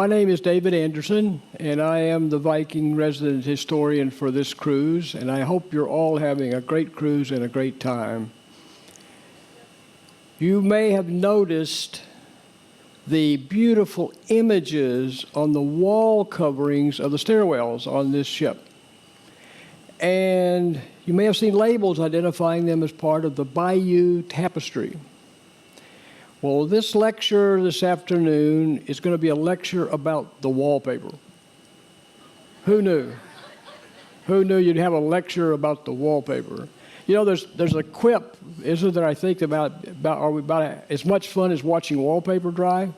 My name is David Anderson, and I am the Viking resident historian for this cruise, and I hope you're all having a great cruise and a great time. You may have noticed the beautiful images on the wall coverings of the stairwells on this ship. And you may have seen labels identifying them as part of the Bayeux Tapestry. Well, this lecture this afternoon is going to be a lecture about the wallpaper. Who knew? Who knew you'd have a lecture about the wallpaper? You know, there's a quip, isn't there, I think, about are we about as much fun as watching wallpaper dry?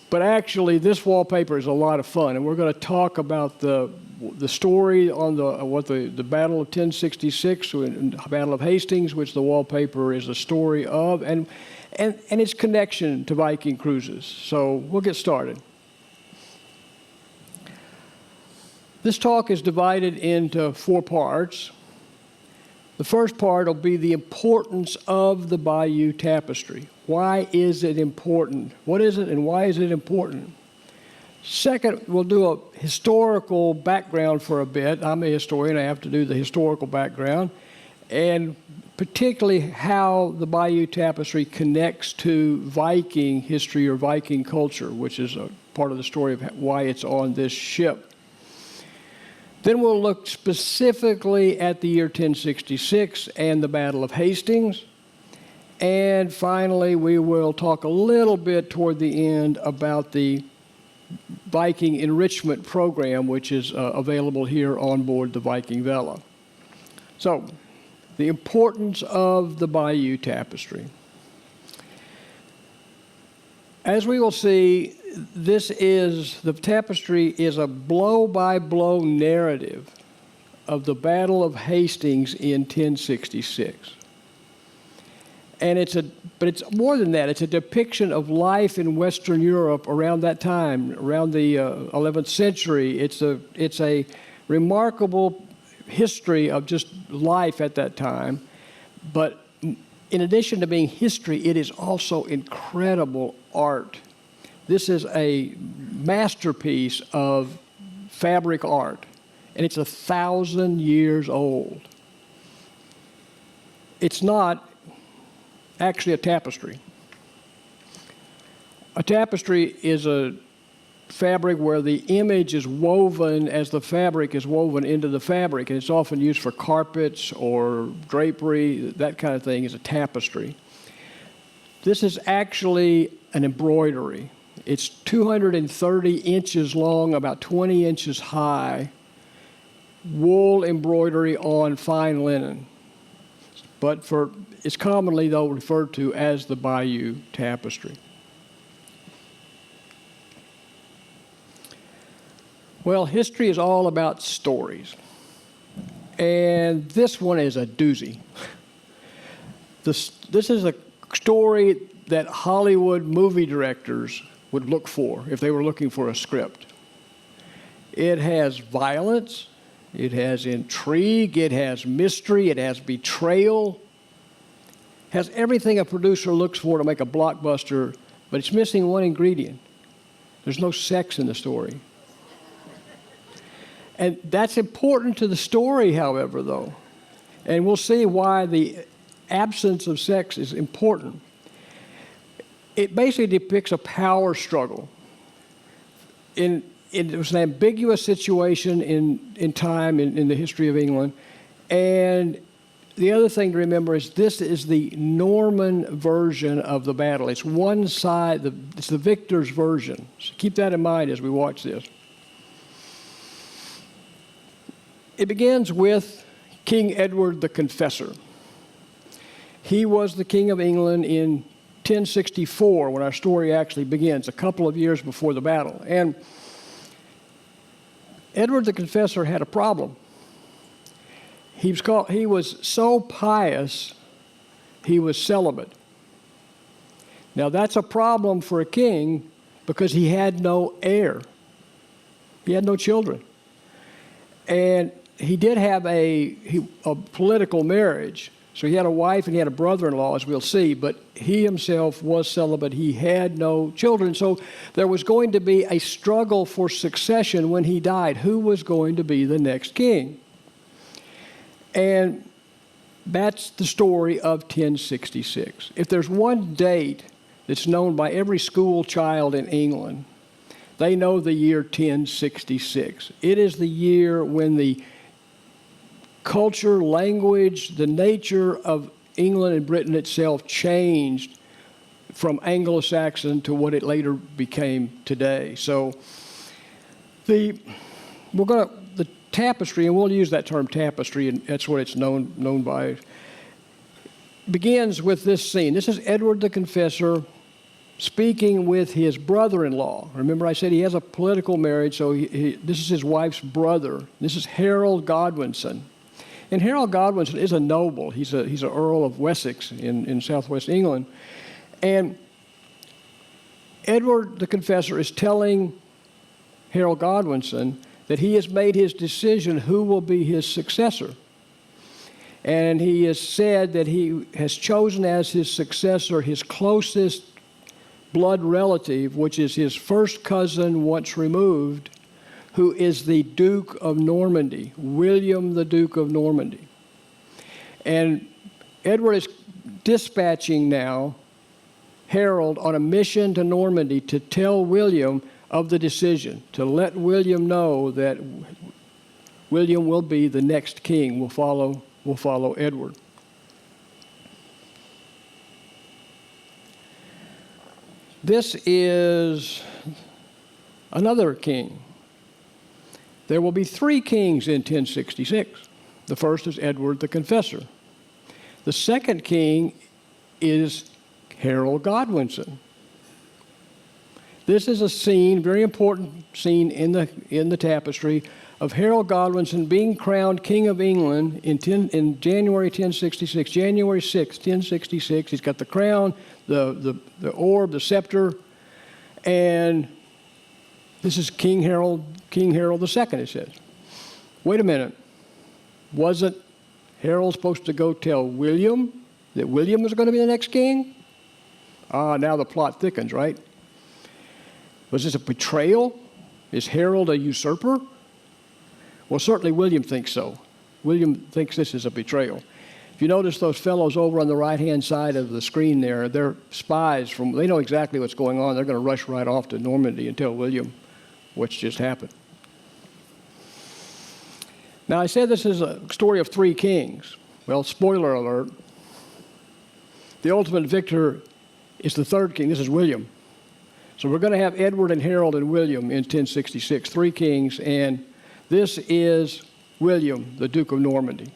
But actually, this wallpaper is a lot of fun, and we're going to talk about the story on the Battle of 1066 and the Battle of Hastings, which the wallpaper is a story of, and its connection to Viking cruises. So we'll get started. This talk is divided into 4 parts. The first part will be the importance of the Bayeux Tapestry. Why is it important? What is it and why is it important? Second, we'll do a historical background for a bit. I'm a historian. I have to do the historical background, and particularly how the Bayeux Tapestry connects to Viking history or Viking culture, which is a part of the story of why it's on this ship. Then we'll look specifically at the year 1066 and the Battle of Hastings. And finally, we will talk a little bit toward the end about the Viking enrichment program, which is available here on board the Viking Vela. So, the importance of the Bayeux Tapestry. As we will see, the tapestry is a blow-by-blow narrative of the Battle of Hastings in 1066. And but it's more than that. It's a depiction of life in Western Europe around that time, around the 11th century. It's a remarkable history of just life at that time. But in addition to being history, it is also incredible art. This is a masterpiece of fabric art, and it's 1,000 years old. It's not actually a tapestry. A tapestry is a fabric where the image is woven as the fabric is woven into the fabric, and it's often used for carpets or drapery. That kind of thing is a tapestry. This is actually an embroidery. It's 230 inches long, about 20 inches high, wool embroidery on fine linen. But it's commonly, though, referred to as the Bayeux Tapestry. Well, history is all about stories. And this one is a doozy. This is a story that Hollywood movie directors would look for if they were looking for a script. It has violence, it has intrigue, it has mystery, it has betrayal, has everything a producer looks for to make a blockbuster, but it's missing one ingredient. There's no sex in the story. And that's important to the story, however, though. And we'll see why the absence of sex is important. It basically depicts a power struggle. It was an ambiguous situation in time in the history of England. And the other thing to remember is this is the Norman version of the battle. It's one side, it's the victor's version. So keep that in mind as we watch this. It begins with King Edward the Confessor. He was the King of England in 1064 when our story actually begins, a couple of years before the battle. And Edward the Confessor had a problem. He was so pious, he was celibate. Now that's a problem for a king because he had no heir. He had no children. And he did have a political marriage, So he had a wife and he had a brother-in-law, as we'll see, but he himself was celibate. He had no children. So there was going to be a struggle for succession when he died. Who was going to be the next king? And that's the story of 1066. If there's one date that's known by every school child in England, they know the year 1066. It is the year when the culture, language, the nature of England and Britain itself changed from Anglo-Saxon to what it later became today. So the tapestry, and we'll use that term tapestry, and that's what it's known by, begins with this scene. This is Edward the Confessor speaking with his brother-in-law. Remember I said he has a political marriage, so this is his wife's brother. This is Harold Godwinson. And Harold Godwinson is a noble. He's an Earl of Wessex in southwest England. And Edward the Confessor is telling Harold Godwinson that he has made his decision who will be his successor. And he has said that he has chosen as his successor his closest blood relative, which is his first cousin once removed, who is the Duke of Normandy, William the Duke of Normandy. And Edward is dispatching now Harold on a mission to Normandy to tell William of the decision, to let William know that William will be the next king, will follow Edward. This is another king. There will be 3 kings in 1066. The first is Edward the Confessor. The second king is Harold Godwinson. This is a scene, very important scene in the tapestry, of Harold Godwinson being crowned King of England in January 1066, January 6, 1066. He's got the crown, the orb, the scepter, and this is King Harold II, it says. Wait a minute. Wasn't Harold supposed to go tell William that William was going to be the next king? Now the plot thickens, right? Was this a betrayal? Is Harold a usurper? Well, certainly William thinks so. William thinks this is a betrayal. If you notice those fellows over on the right-hand side of the screen there, they're spies they know exactly what's going on. They're going to rush right off to Normandy and tell William what's just happened. Now, I said this is a story of 3 kings. Well, spoiler alert. The ultimate victor is the 3rd king. This is William. So we're going to have Edward and Harold and William in 1066, 3 kings, and this is William, the Duke of Normandy.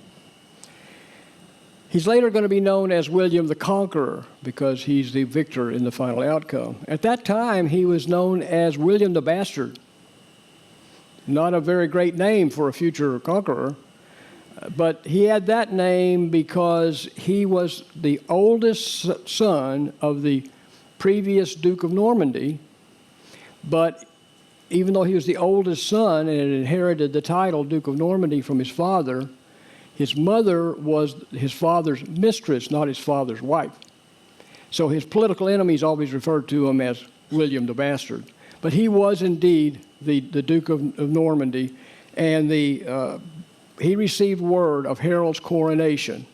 He's later going to be known as William the Conqueror because he's the victor in the final outcome. At that time, he was known as William the Bastard. Not a very great name for a future conqueror, but he had that name because he was the oldest son of the previous Duke of Normandy, but even though he was the oldest son and had inherited the title Duke of Normandy from his father, his mother was his father's mistress, not his father's wife. So his political enemies always referred to him as William the Bastard. But he was indeed the Duke of Normandy, and he received word of Harold's coronation.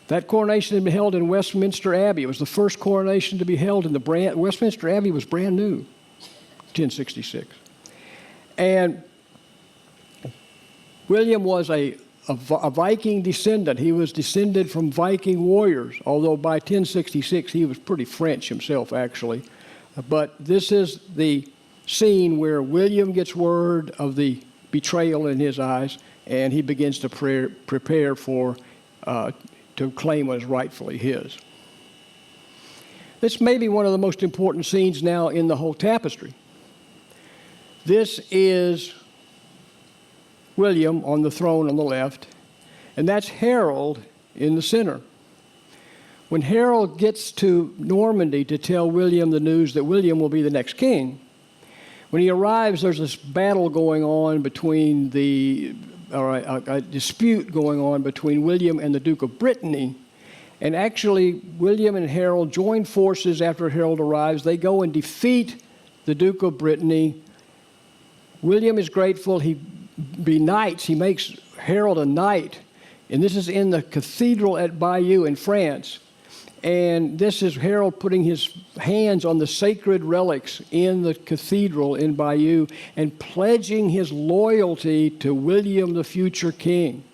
That coronation had been held in Westminster Abbey. It was the first coronation to be held in Westminster Abbey was brand new, 1066. And William was a Viking descendant. He was descended from Viking warriors, although by 1066 he was pretty French himself, actually. But this is the scene where William gets word of the betrayal in his eyes, and he begins to prepare to claim what is rightfully his. This may be one of the most important scenes now in the whole tapestry. This is William on the throne on the left, and that's Harold in the center. When Harold gets to Normandy to tell William the news that William will be the next king, when he arrives, there's this battle going on between the a dispute going on between William and the Duke of Brittany. And actually, William and Harold join forces after Harold arrives. They go and defeat the Duke of Brittany. William is grateful. He benights, he makes Harold a knight. And this is in the cathedral at Bayeux in France. And this is Harold putting his hands on the sacred relics in the cathedral in Bayeux and pledging his loyalty to William, the future king.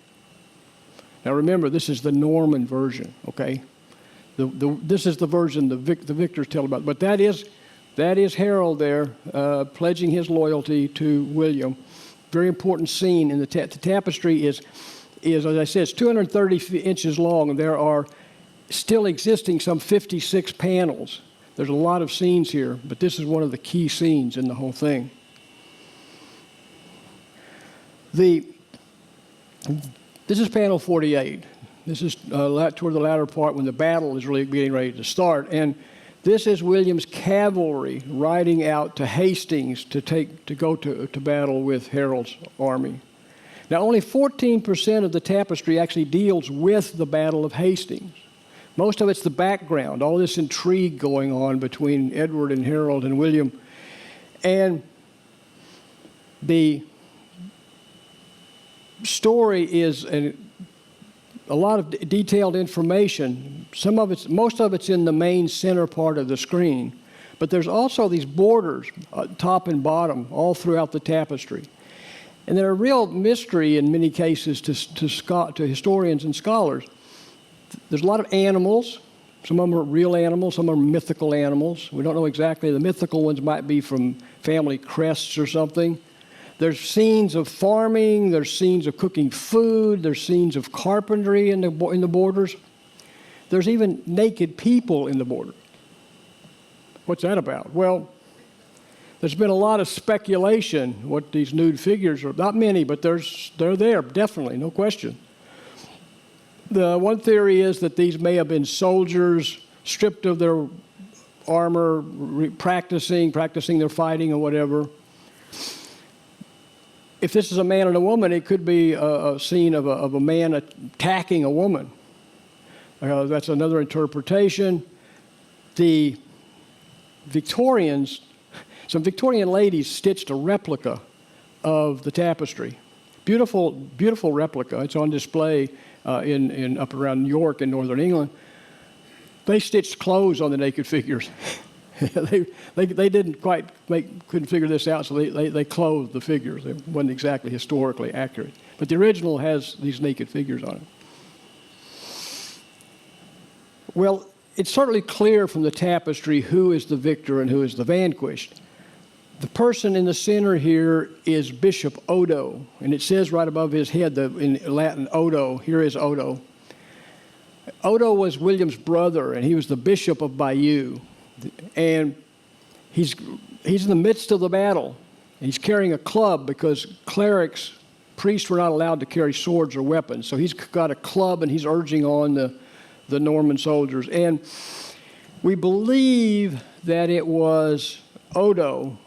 Now remember, this is the Norman version, okay? This is the version the victors tell about. But that is Harold there pledging his loyalty to William. Very important scene in the tapestry is, as I said, it's 230 inches long, and there are still existing some 56 panels. There's a lot of scenes here, but this is one of the key scenes in the whole thing. This is panel 48. This is toward the latter part when the battle is really getting ready to start. And this is William's cavalry riding out to Hastings to go to battle with Harold's army. Now, only 14% of the tapestry actually deals with the Battle of Hastings. Most of it's the background, all this intrigue going on between Edward and Harold and William. And the story is a lot of detailed information. Most of it's in the main center part of the screen. But there's also these borders, top and bottom, all throughout the tapestry. And they're a real mystery in many cases to historians and scholars. There's a lot of animals. Some of them are real animals, some are mythical animals. We don't know exactly. The mythical ones might be from family crests or something. There's scenes of farming, there's scenes of cooking food, there's scenes of carpentry in the borders. There's even naked people in the border. What's that about? Well, there's been a lot of speculation what these nude figures are. Not many, but they're there, definitely, no question. The one theory is that these may have been soldiers stripped of their armor, practicing their fighting or whatever. If this is a man and a woman, it could be a scene of a man attacking a woman. That's another interpretation. The Victorians, some Victorian ladies stitched a replica of the tapestry. Beautiful, beautiful replica. It's on display in up around New York and northern England. They stitched clothes on the naked figures. they didn't quite couldn't figure this out, so they clothed the figures. It wasn't exactly historically accurate. But the original has these naked figures on it. Well, it's certainly clear from the tapestry who is the victor and who is the vanquished. The person in the center here is Bishop Odo, and it says right above his head in Latin, Odo. Here is Odo. Odo was William's brother, and he was the bishop of Bayeux. And he's in the midst of the battle. And he's carrying a club because priests were not allowed to carry swords or weapons. So he's got a club, and he's urging on the Norman soldiers. And we believe that it was Odo,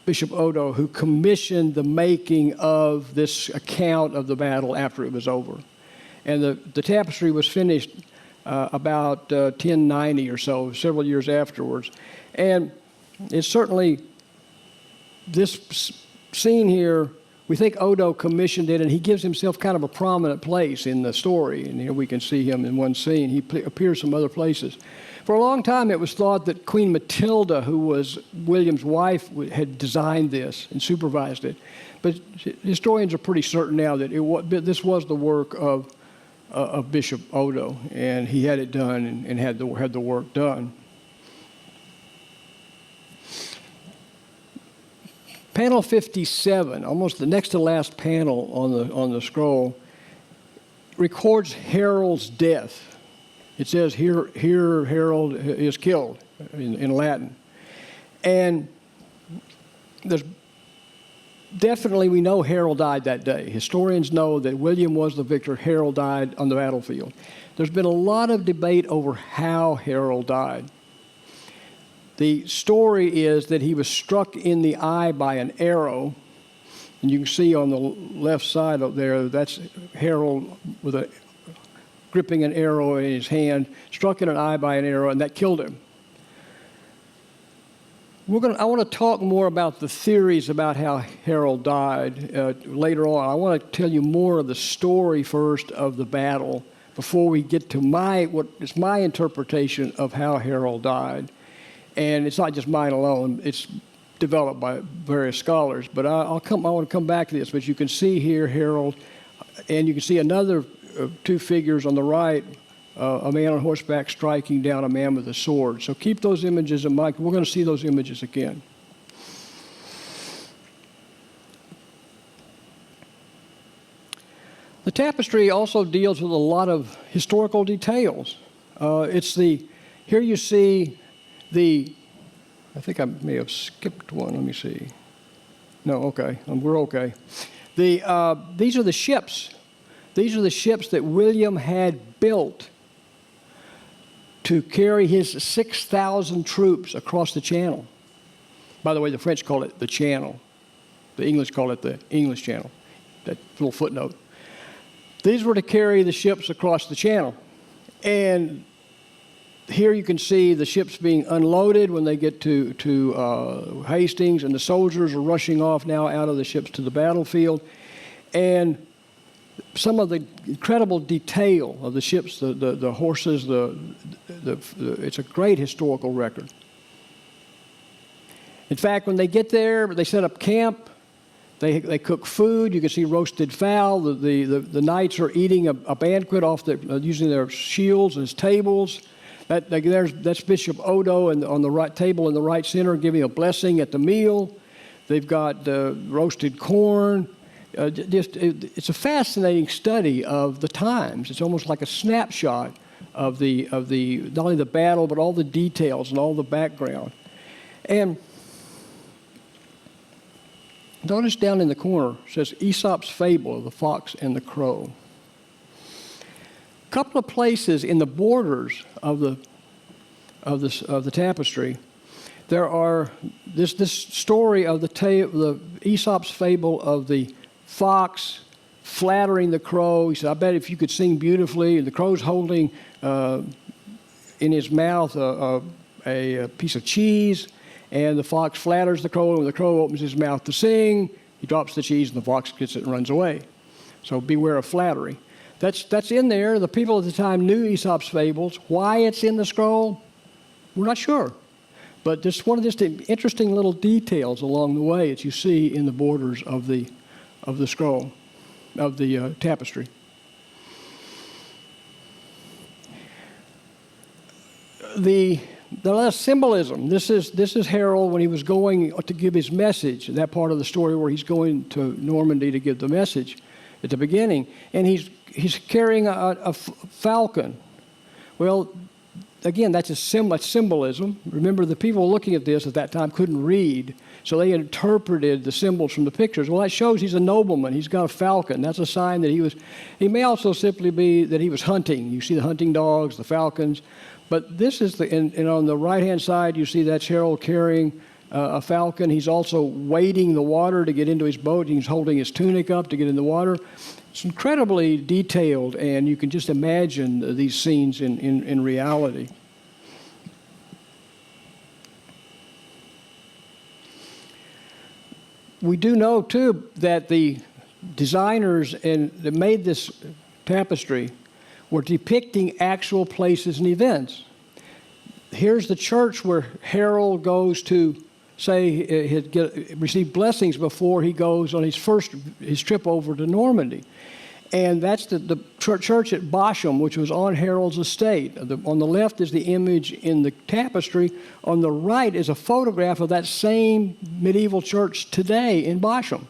Bishop Odo, who commissioned the making of this account of the battle after it was over. And the tapestry was finished about 1090 or so, several years afterwards. And it's certainly, this scene here, we think Odo commissioned it, and he gives himself kind of a prominent place in the story. And here we can see him in one scene. He appears some other places. For a long time, it was thought that Queen Matilda, who was William's wife, had designed this and supervised it. But historians are pretty certain now that this was the work of Bishop Odo, and he had it done and had the work done. Panel 57, almost the next to last panel on the scroll, records Harold's death. It says, here Harold is killed in Latin. And there's definitely, we know Harold died that day. Historians know that William was the victor. Harold died on the battlefield. There's been a lot of debate over how Harold died. The story is that he was struck in the eye by an arrow, And you can see on the left side up there, that's Harold with gripping an arrow in his hand, struck in an eye by an arrow, and that killed him. I want to talk more about the theories about how Harold died later on. I want to tell you more of the story first of the battle before we get to what is my interpretation of how Harold died. And it's not just mine alone. It's developed by various scholars. But I want to come back to this. But you can see here Harold, and you can see another two figures on the right, a man on horseback striking down a man with a sword. So keep those images in mind. We're going to see those images again. The tapestry also deals with a lot of historical details. Here you see I think I may have skipped one. Let me see. No, okay, we're okay. These are the ships. These are the ships that William had built to carry his 6,000 troops across the Channel. By the way, the French call it the Channel. The English call it the English Channel. That little footnote. These were to carry the ships across the Channel. And here you can see the ships being unloaded when they get to Hastings, and the soldiers are rushing off now out of the ships to the battlefield. And some of the incredible detail of the ships, the horses, it's a great historical record. In fact, when they get there, they set up camp. They cook food. You can see roasted fowl. The knights are eating a banquet using their shields as tables. That's Bishop Odo on the right table in the right center, giving a blessing at the meal. They've got roasted corn. It's a fascinating study of the times. It's almost like a snapshot of not only the battle but all the details and all the background. And notice down in the corner it says Aesop's fable of the fox and the crow. A couple of places in the borders of the tapestry, there are this story of the Aesop's fable of the fox flattering the crow. He said, "I bet if you could sing beautifully." And the crow's holding in his mouth a piece of cheese, and the fox flatters the crow. And when the crow opens his mouth to sing, he drops the cheese, and the fox gets it and runs away. So beware of flattery. That's in there. The people at the time knew Aesop's fables. Why it's in the scroll, we're not sure. But just one of the interesting little details along the way that you see in the borders of the scroll, of the tapestry. The last symbolism. This is Harold when he was going to give his message. That part of the story where he's going to Normandy to give the message at the beginning, and he's carrying a falcon. Well, again, that's symbolism. Remember, the people looking at this at that time couldn't read, so they interpreted the symbols from the pictures. Well, that shows he's a nobleman. He's got a falcon. That's a sign that he may also simply be that he was hunting. You see the hunting dogs, the falcons. But this is and on the right-hand side, you see that's Harold carrying a falcon. He's also wading the water to get into his boat. He's holding his tunic up to get in the water. It's incredibly detailed, and you can just imagine these scenes in reality. We do know, too, that the designers that made this tapestry were depicting actual places and events. Here's the church where Harold goes to receive blessings before he goes on his trip over to Normandy. And that's the church at Bosham, which was on Harold's estate. On the left is the image in the tapestry. On the right is a photograph of that same medieval church today in Bosham.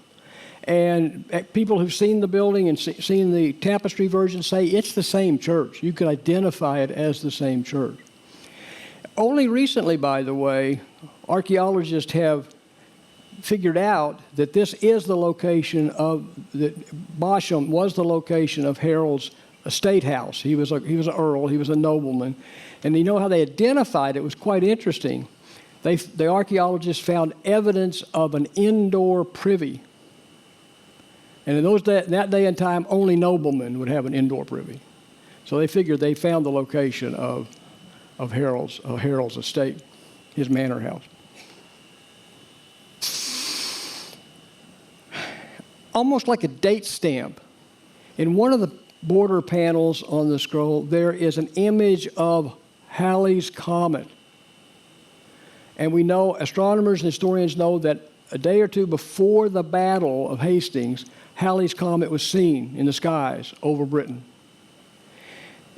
And people who've seen the building and seen the tapestry version say it's the same church. You could identify it as the same church. Only recently, by the way, archaeologists have figured out that this is the location that Bosham was the location of Harold's estate house. He was an earl, he was a nobleman. And you know how they identified it was quite interesting. The archaeologists found evidence of an indoor privy. And in that day and time, only noblemen would have an indoor privy. So they figured they found the location of Harold's estate, his manor house. Almost like a date stamp. In one of the border panels on the scroll, there is an image of Halley's Comet. And we know, astronomers and historians know that a day or two before the Battle of Hastings, Halley's Comet was seen in the skies over Britain.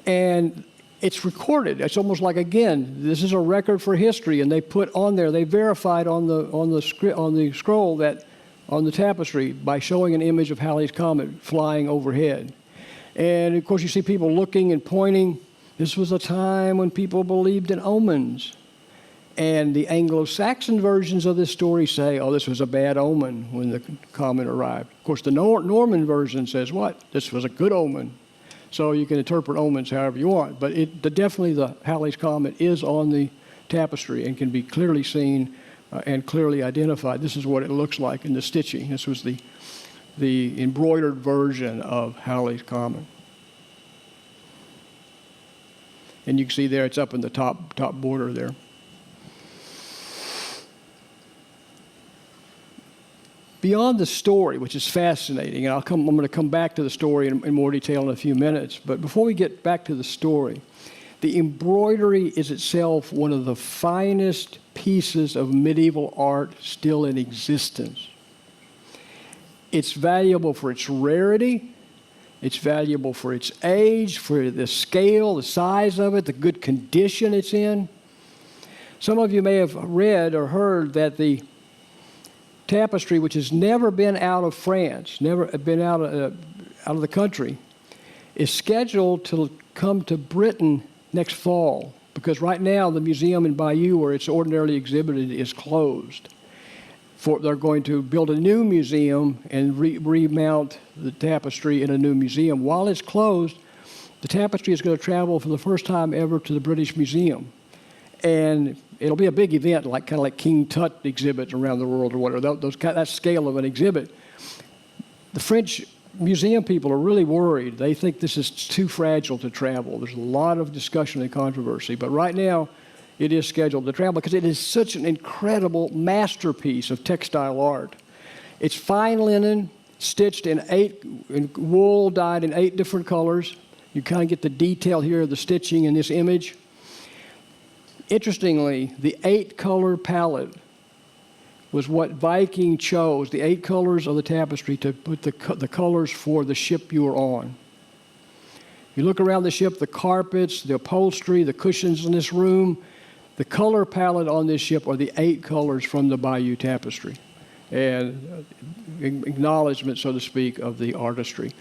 And it's recorded. It's almost like, again, this is a record for history, and they put on there, they verified on the scroll that on the tapestry by showing an image of Halley's Comet flying overhead. And of course, you see people looking and pointing. This was a time when people believed in omens. And the Anglo-Saxon versions of this story say, oh, this was a bad omen when the comet arrived. Of course, the Norman version says what? This was a good omen. So you can interpret omens however you want. But definitely the Halley's Comet is on the tapestry and can be clearly seen and clearly identified. This is what it looks like in the stitching. This was the embroidered version of Halley's Comet. And you can see there, it's up in the top border there. Beyond the story, which is fascinating, and I'm going to come back to the story in more detail in a few minutes, but before we get back to the story, the embroidery is itself one of the finest pieces of medieval art still in existence. It's valuable for its rarity, it's valuable for its age, for the scale, the size of it, the good condition it's in. Some of you may have read or heard that the tapestry, which has never been out of France, never been out of the country, is scheduled to come to Britain next fall, because right now the museum in Bayeux, where it's ordinarily exhibited, is closed. They're going to build a new museum and remount the tapestry in a new museum. While it's closed, the tapestry is going to travel for the first time ever to the British Museum. And it'll be a big event, kind of like King Tut exhibits around the world or whatever, that scale of an exhibit. The French museum people are really worried. They think this is too fragile to travel. There's a lot of discussion and controversy. But right now, it is scheduled to travel because it is such an incredible masterpiece of textile art. It's fine linen, stitched in wool dyed in 8 different colors. You kind of get the detail here of the stitching in this image. Interestingly, the 8-color palette was what Viking chose, the 8 colors of the tapestry, to put the colors for the ship you were on. You look around the ship, the carpets, the upholstery, the cushions in this room, the color palette on this ship are the 8 colors from the Bayeux Tapestry, and acknowledgement, so to speak, of the artistry.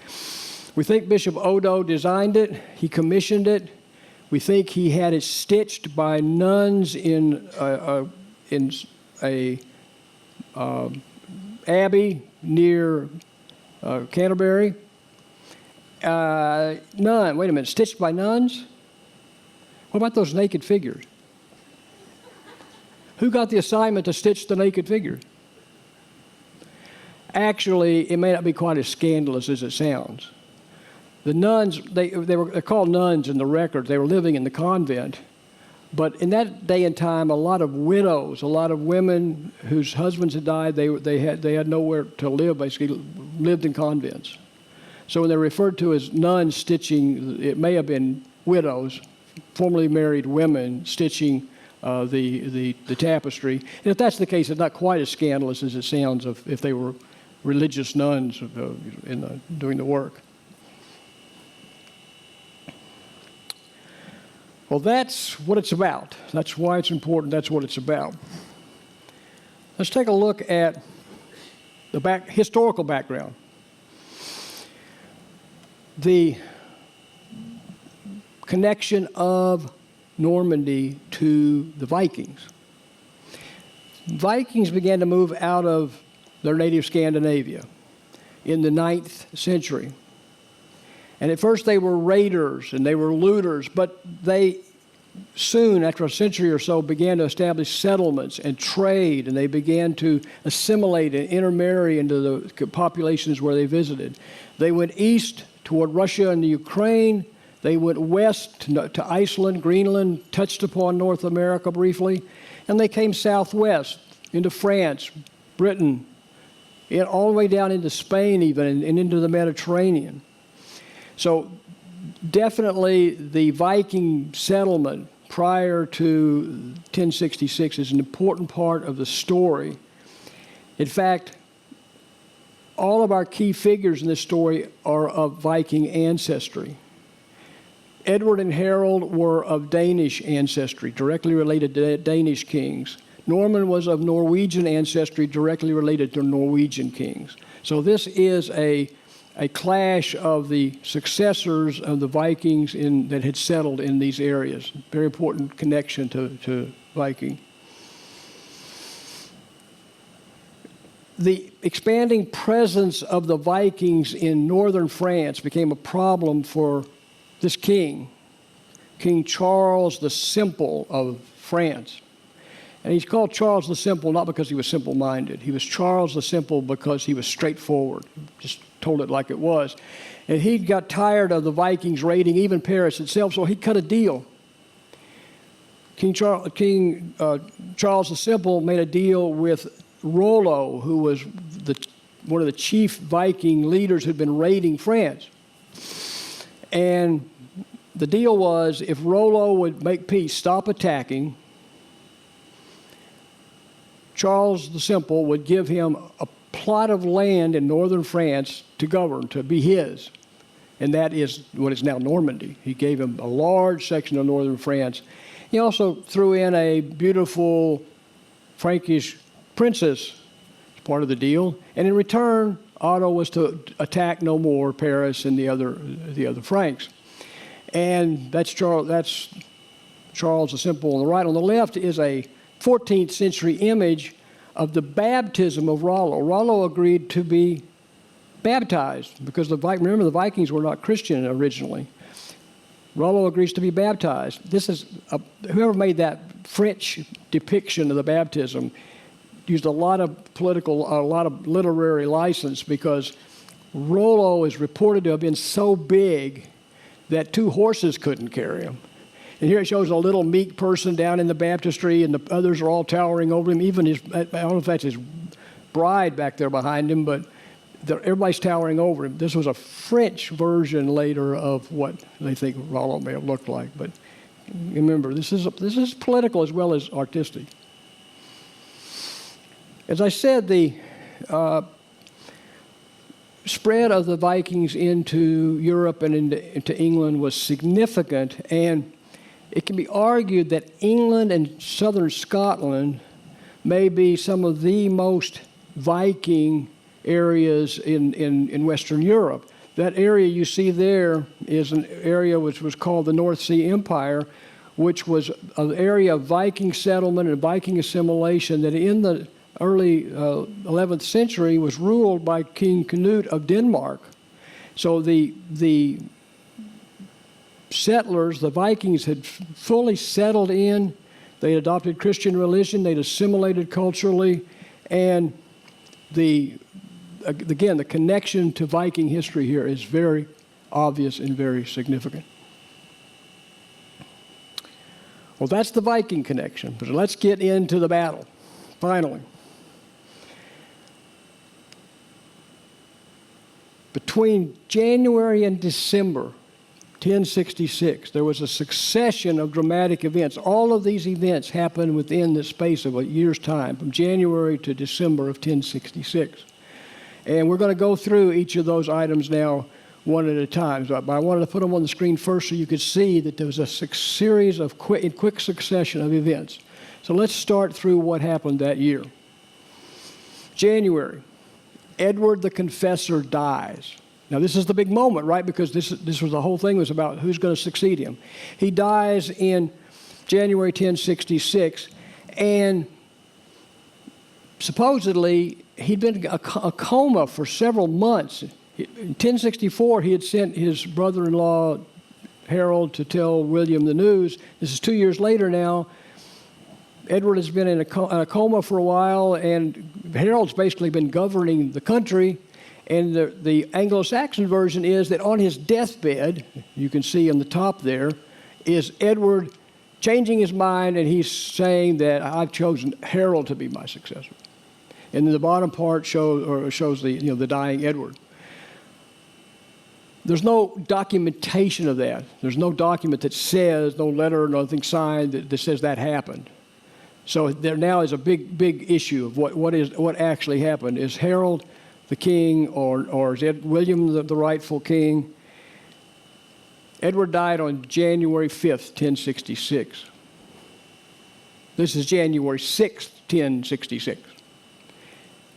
We think Bishop Odo designed it. He commissioned it. We think he had it stitched by nuns in a abbey near Canterbury. Wait a minute, stitched by nuns? What about those naked figures? Who got the assignment to stitch the naked figure? Actually, it may not be quite as scandalous as it sounds. The nuns, they're called nuns in the record. They were living in the convent. But in that day and time, a lot of widows, a lot of women whose husbands had died, they had nowhere to live, basically lived in convents. So when they're referred to as nuns stitching, it may have been widows, formerly married women, stitching the tapestry. And if that's the case, it's not quite as scandalous as it sounds if they were religious nuns doing the work. Well, that's what it's about. That's why it's important. That's what it's about. Let's take a look at the historical background. The connection of Normandy to the Vikings. Vikings began to move out of their native Scandinavia in the 9th century. And at first they were raiders and they were looters, but they soon, after a century or so, began to establish settlements and trade, and they began to assimilate and intermarry into the populations where they visited. They went east toward Russia and the Ukraine. They went west to Iceland, Greenland, touched upon North America briefly, and they came southwest into France, Britain, and all the way down into Spain even, and into the Mediterranean. So definitely the Viking settlement prior to 1066 is an important part of the story. In fact, all of our key figures in this story are of Viking ancestry. Edward and Harold were of Danish ancestry, directly related to Danish kings. Norman was of Norwegian ancestry, directly related to Norwegian kings. So this is a clash of the successors of the Vikings that had settled in these areas. Very important connection to Viking. The expanding presence of the Vikings in northern France became a problem for this king, King Charles the Simple of France. And he's called Charles the Simple not because he was simple-minded. He was Charles the Simple because he was straightforward, just told it like it was. And he got tired of the Vikings raiding even Paris itself, so he cut a deal. King Charles the Simple made a deal with Rollo, who was one of the chief Viking leaders who'd been raiding France. And the deal was, if Rollo would make peace, stop attacking, Charles the Simple would give him a plot of land in northern France to govern, to be his. And that is what is now Normandy. He gave him a large section of northern France. He also threw in a beautiful Frankish princess as part of the deal. And in return, Otto was to attack no more Paris and the other Franks. And that's Charles the Simple on the right. On the left is a 14th century image of the baptism of Rollo. Rollo agreed to be baptized because remember the Vikings were not Christian originally. Rollo agrees to be baptized. This is whoever made that French depiction of the baptism used a lot of literary license because Rollo is reported to have been so big that 2 horses couldn't carry him. And here it shows a little meek person down in the baptistry, and the others are all towering over him. Even I don't know if that's his bride back there behind him, but everybody's towering over him. This was a French version later of what they think Rollo may have looked like. But remember, this is political as well as artistic. As I said, the spread of the Vikings into Europe and into England was significant, and it can be argued that England and southern Scotland may be some of the most Viking areas in Western Europe. That area you see there is an area which was called the North Sea Empire, which was an area of Viking settlement and Viking assimilation that in the early 11th century was ruled by King Canute of Denmark. So the settlers, the Vikings, had fully settled in. They adopted Christian religion. They'd assimilated culturally. And again, the connection to Viking history here is very obvious and very significant. Well, that's the Viking connection. But let's get into the battle, finally. Between January and December 1066, there was a succession of dramatic events. All of these events happened within the space of a year's time, from January to December of 1066. And we're going to go through each of those items now one at a time. But I wanted to put them on the screen first so you could see that there was a series of quick succession of events. So let's start through what happened that year. January. Edward the Confessor dies. Now, this is the big moment, right? Because this was the whole thing was about who's going to succeed him. He dies in January 1066, and supposedly he'd been in a coma for several months. In 1064, he had sent his brother-in-law Harold to tell William the news. This is 2 years later now. Edward has been in a coma for a while, and Harold's basically been governing the country. And the Anglo-Saxon version is that on his deathbed, you can see on the top there, is Edward changing his mind, and he's saying that I've chosen Harold to be my successor. And then the bottom part shows the dying Edward. There's no documentation of that. There's no document that says, no letter, nothing signed that says that happened. So there now is a big issue of what actually happened. Is Harold the king, or is William the rightful king? Edward died on January 5th, 1066. This is January 6th, 1066.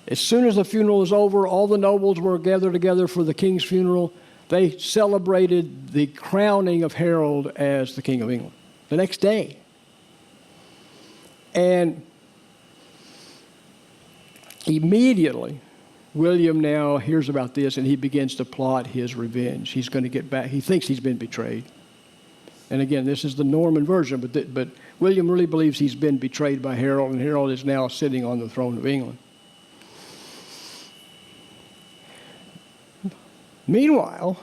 As soon as the funeral was over, all the nobles were gathered together for the king's funeral. They celebrated the crowning of Harold as the King of England the next day. And immediately, William now hears about this, and he begins to plot his revenge. He's going to get back. He thinks he's been betrayed. And again, this is the Norman version, but William really believes he's been betrayed by Harold, and Harold is now sitting on the throne of England. Meanwhile,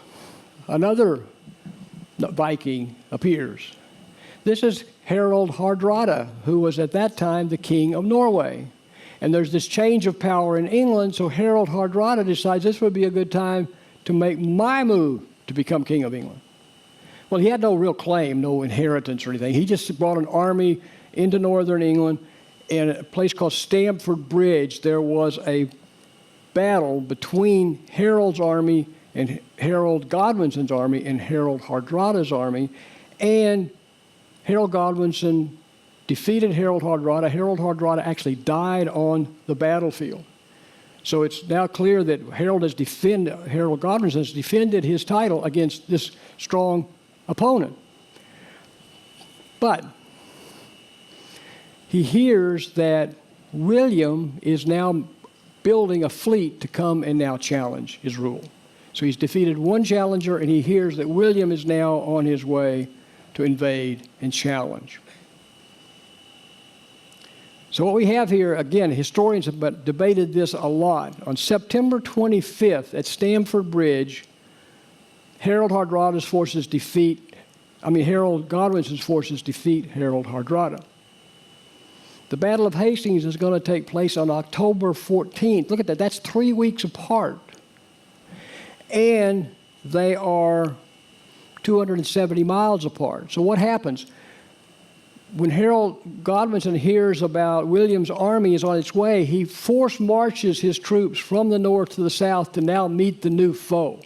another Viking appears. This is Harald Hardrada, who was at that time the king of Norway. And there's this change of power in England, so Harald Hardrada decides this would be a good time to make my move to become king of England. Well, he had no real claim, no inheritance or anything. He just brought an army into northern England, and at a place called Stamford Bridge, there was a battle between Harold's army and Harold Godwinson's army and Harald Hardrada's army, and Harold Godwinson defeated Harald Hardrada. Harald Hardrada actually died on the battlefield. So it's now clear that Harold Godwinson has defended his title against this strong opponent. But he hears that William is now building a fleet to come and now challenge his rule. So he's defeated one challenger, and he hears that William is now on his way to invade and challenge. So what we have here, again, historians have debated this a lot. On September 25th at Stamford Bridge, Harald Godwinson's forces defeat Harald Hardrada. The Battle of Hastings is going to take place on October 14th. Look at that, that's 3 weeks apart. And they are 270 miles apart. So what happens? When Harold Godwinson hears about William's army is on its way, he force marches his troops from the north to the south to now meet the new foe.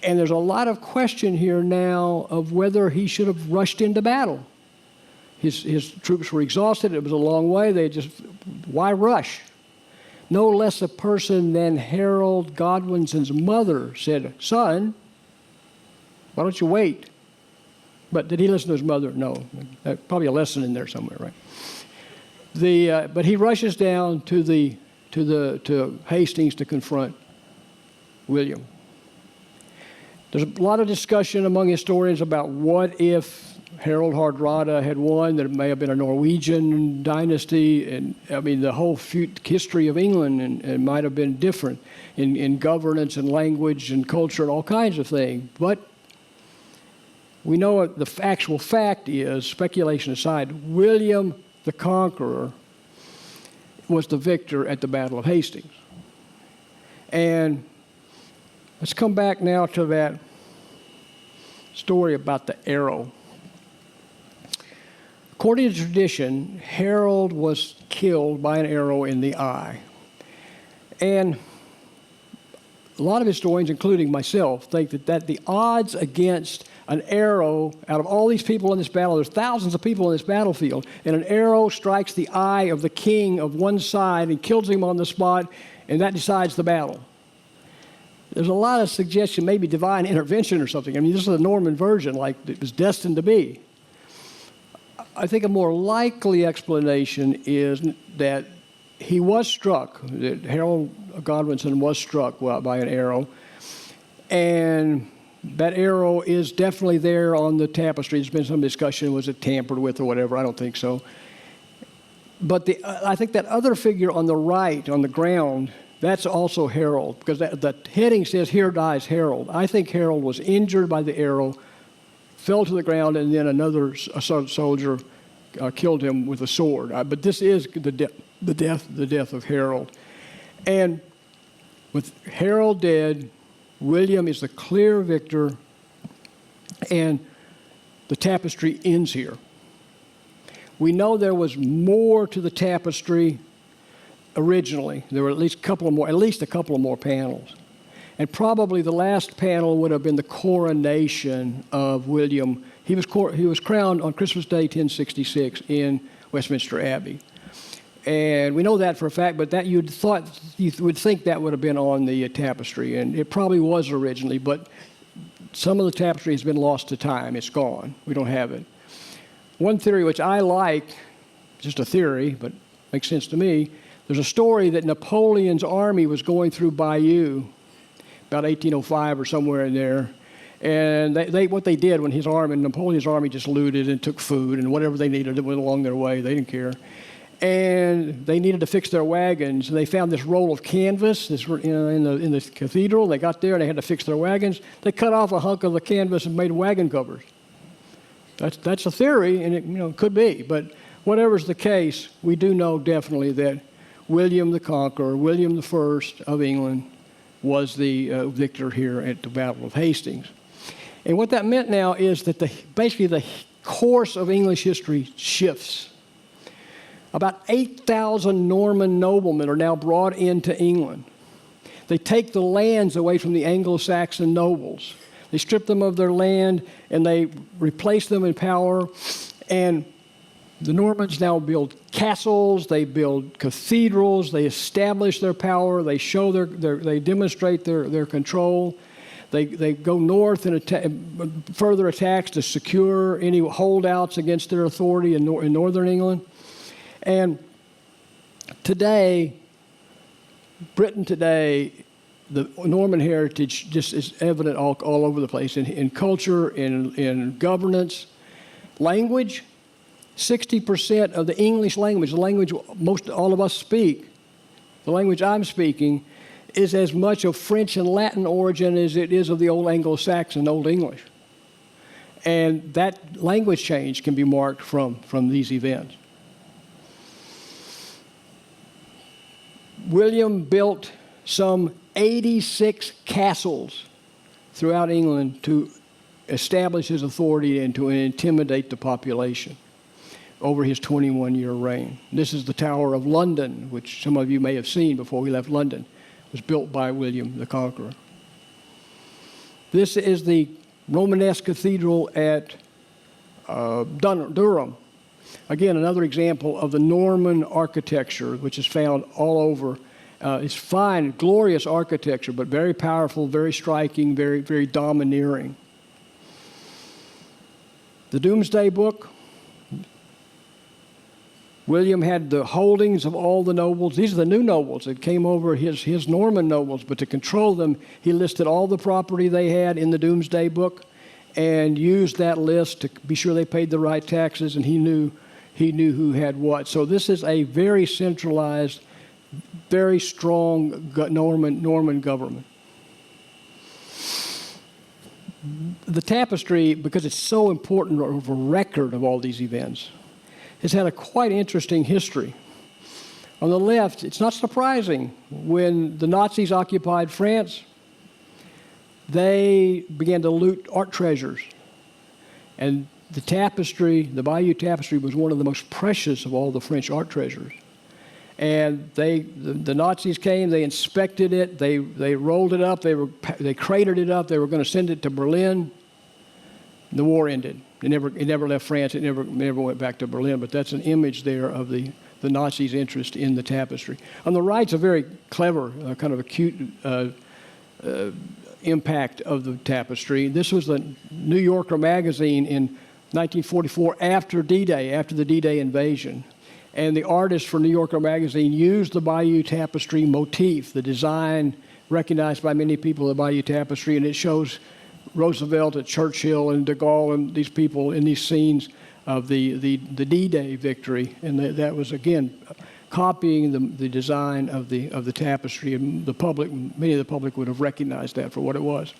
And there's a lot of question here now of whether he should have rushed into battle. His troops were exhausted. It was a long way. Why rush? No less a person than Harold Godwinson's mother said, "Son, why don't you wait?" But did he listen to his mother? No. Probably a lesson in there somewhere, right? But he rushes down to Hastings to confront William. There's a lot of discussion among historians about what if Harald Hardrada had won, that it may have been a Norwegian dynasty, and I mean the whole history of England and might have been different in governance and language and culture and all kinds of things. But we know the actual fact is, speculation aside, William the Conqueror was the victor at the Battle of Hastings. And let's come back now to that story about the arrow. According to tradition, Harold was killed by an arrow in the eye. And a lot of historians, including myself, think that the odds against an arrow, out of all these people in this battle, there's thousands of people in this battlefield, and an arrow strikes the eye of the king of one side and kills him on the spot, and that decides the battle. There's a lot of suggestion, maybe divine intervention or something. I mean, this is a Norman version, like it was destined to be. I think a more likely explanation is that he was struck, that Harold Godwinson was struck by an arrow, and That arrow is definitely there on the tapestry. There's been some discussion, was it tampered with or whatever? I don't think so. But I think that other figure on the right, on the ground, that's also Harold, because the heading says, "Here dies Harold." I think Harold was injured by the arrow, fell to the ground, and then another soldier killed him with a sword. But this is the death of Harold. And with Harold dead, William is the clear victor, and the tapestry ends here. We know there was more to the tapestry originally. There were at least a couple of more panels. And probably the last panel would have been the coronation of William. He was crowned on Christmas Day, 1066, in Westminster Abbey. And we know that for a fact, but that you would think that would have been on the tapestry, and it probably was originally, but some of the tapestry has been lost to time. It's gone. We don't have it. One theory which I like, just a theory, but makes sense to me, there's a story that Napoleon's army was going through Bayeux about 1805 or somewhere in there, and what they did when Napoleon's army just looted and took food and whatever they needed, it went along their way. They didn't care. And they needed to fix their wagons. And they found this roll of canvas in the cathedral. They got there and they had to fix their wagons. They cut off a hunk of the canvas and made wagon covers. That's a theory, and it could be. But whatever's the case, we do know definitely that William the Conqueror, William I of England, was the victor here at the Battle of Hastings. And what that meant now is that basically the course of English history shifts. About 8,000 Norman noblemen are now brought into England. They take the lands away from the Anglo-Saxon nobles. They strip them of their land and they replace them in power. And the Normans now build castles, they build cathedrals, they establish their power, they show they demonstrate their control. They go north and further attacks to secure any holdouts against their authority in northern England. And today, Britain today, the Norman heritage just is evident all over the place, in culture, in governance, language. 60% of the English language, the language most all of us speak, the language I'm speaking, is as much of French and Latin origin as it is of the old Anglo-Saxon, Old English. And that language change can be marked from these events. William built some 86 castles throughout England to establish his authority and to intimidate the population over his 21-year reign. This is the Tower of London, which some of you may have seen before we left London. It was built by William the Conqueror. This is the Romanesque Cathedral at Durham. Again, another example of the Norman architecture, which is found all over. It's fine, glorious architecture, but very powerful, very striking, very, very domineering. The Domesday Book. William had the holdings of all the nobles. These are the new nobles that came over, his Norman nobles, but to control them, he listed all the property they had in the Domesday Book and used that list to be sure they paid the right taxes, and he knew who had what. So this is a very centralized, very strong Norman government. The tapestry, because it's so important of a record of all these events, has had a quite interesting history. On the left, it's not surprising, when the Nazis occupied France, they began to loot art treasures. And the tapestry, the Bayeux Tapestry, was one of the most precious of all the French art treasures. And the Nazis came, they inspected it, they rolled it up, they cratered it up, they were going to send it to Berlin. The war ended. It never left France, it never went back to Berlin, but that's an image there of the Nazis' interest in the tapestry. On the right's a very clever, kind of acute impact of the tapestry. This was the New Yorker magazine in 1944, after D-Day, after the D-Day invasion. And the artist for New Yorker magazine used the Bayeux Tapestry motif, the design recognized by many people, the Bayeux Tapestry, and it shows Roosevelt and Churchill and de Gaulle and these people in these scenes of the D-Day victory. And that was, again, copying the design of the tapestry. And the public, many of the public would have recognized that for what it was.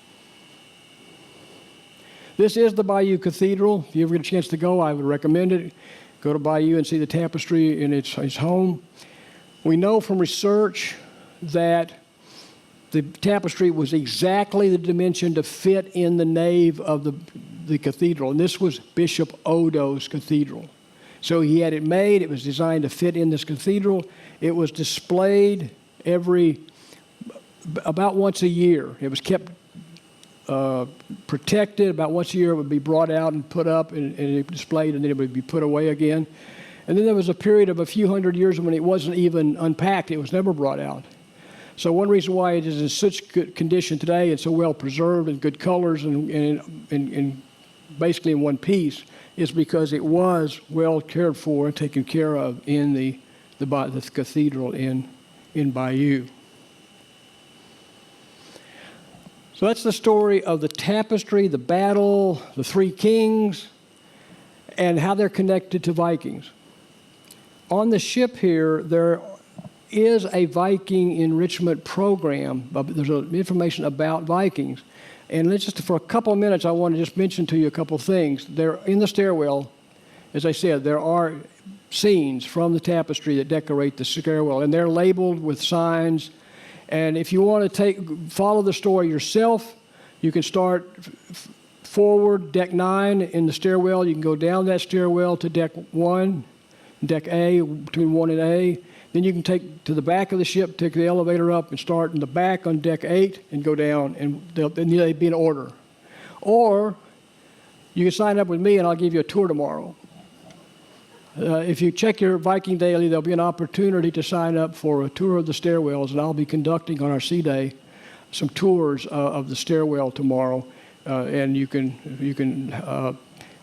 This is the Bayeux Cathedral. If you ever get a chance to go, I would recommend it. Go to Bayeux and see the tapestry in its home. We know from research that the tapestry was exactly the dimension to fit in the nave of the cathedral. And this was Bishop Odo's cathedral. So he had it made. It was designed to fit in this cathedral. It was displayed about once a year. It was kept protected. About once a year it would be brought out and put up and displayed, and then it would be put away again. And then there was a period of a few hundred years when it wasn't even unpacked. It was never brought out. So one reason why it is in such good condition today and so well preserved and good colors and basically in one piece is because it was well cared for and taken care of in the cathedral in Bayeux. So that's the story of the tapestry, the battle, the three kings, and how they're connected to Vikings. On the ship here, there is a Viking enrichment program. There's information about Vikings. And just for a couple of minutes, I want to just mention to you a couple of things. There, in the stairwell, as I said, there are scenes from the tapestry that decorate the stairwell, and they're labeled with signs. And if you want to follow the story yourself, you can start forward, deck 9 in the stairwell. You can go down that stairwell to deck 1, deck A, between 1 and A. Then you can take to the back of the ship, take the elevator up, and start in the back on deck 8 and go down, and they'll be in order. Or you can sign up with me, and I'll give you a tour tomorrow. If you check your Viking Daily, there'll be an opportunity to sign up for a tour of the stairwells, and I'll be conducting on our sea day some tours of the stairwell tomorrow. And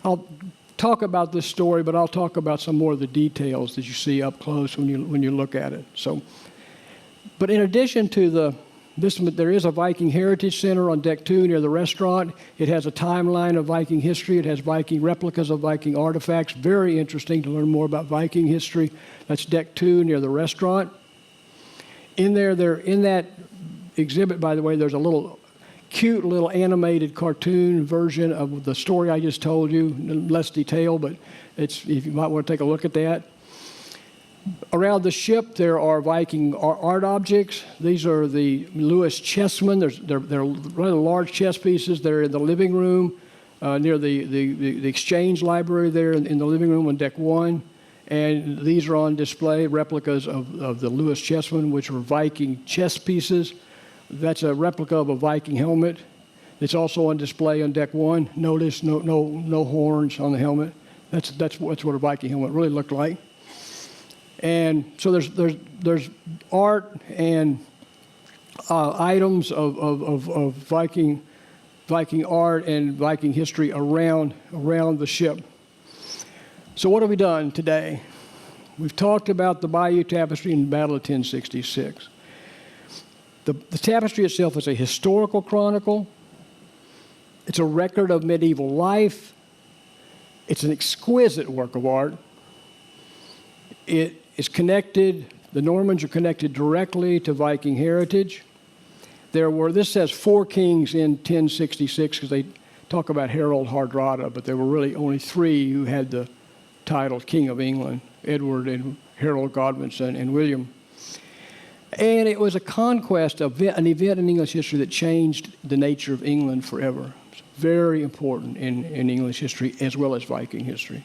I'll talk about this story, but I'll talk about some more of the details that you see up close when you look at it. So, but in addition to there is a Viking Heritage Center on deck 2 near the restaurant. It has a timeline of Viking history. It has Viking replicas of Viking artifacts. Very interesting to learn more about Viking history. That's deck 2 near the restaurant. In that exhibit, by the way, there's a cute little animated cartoon version of the story I just told you, less detail, but you might want to take a look at that. Around the ship, there are Viking art objects. These are the Lewis chessmen. They're rather large chess pieces. They're in the living room near the exchange library there in the living room on deck 1. And these are on display, replicas of the Lewis chessmen, which were Viking chess pieces. That's a replica of a Viking helmet. It's also on display on deck 1. Notice no horns on the helmet. That's what a Viking helmet really looked like. And so there's art and items of Viking art and Viking history around the ship. So what have we done today? We've talked about the Bayeux Tapestry and the Battle of 1066. The tapestry itself is a historical chronicle. It's a record of medieval life. It's an exquisite work of art. It is connected, the Normans are connected directly to Viking heritage. This says 4 kings in 1066 because they talk about Harold Hardrada, but there were really only 3 who had the title King of England, Edward and Harold Godwinson and William. And it was a conquest, an event in English history that changed the nature of England forever. It's very important in English history as well as Viking history.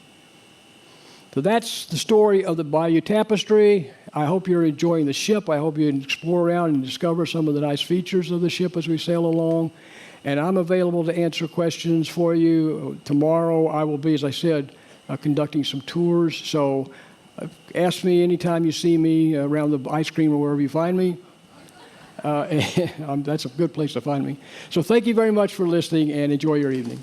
So that's the story of the Bayeux Tapestry. I hope you're enjoying the ship. I hope you explore around and discover some of the nice features of the ship as we sail along. And I'm available to answer questions for you. Tomorrow I will be, as I said, conducting some tours. So ask me anytime you see me around the ice cream or wherever you find me. That's a good place to find me. So thank you very much for listening and enjoy your evening.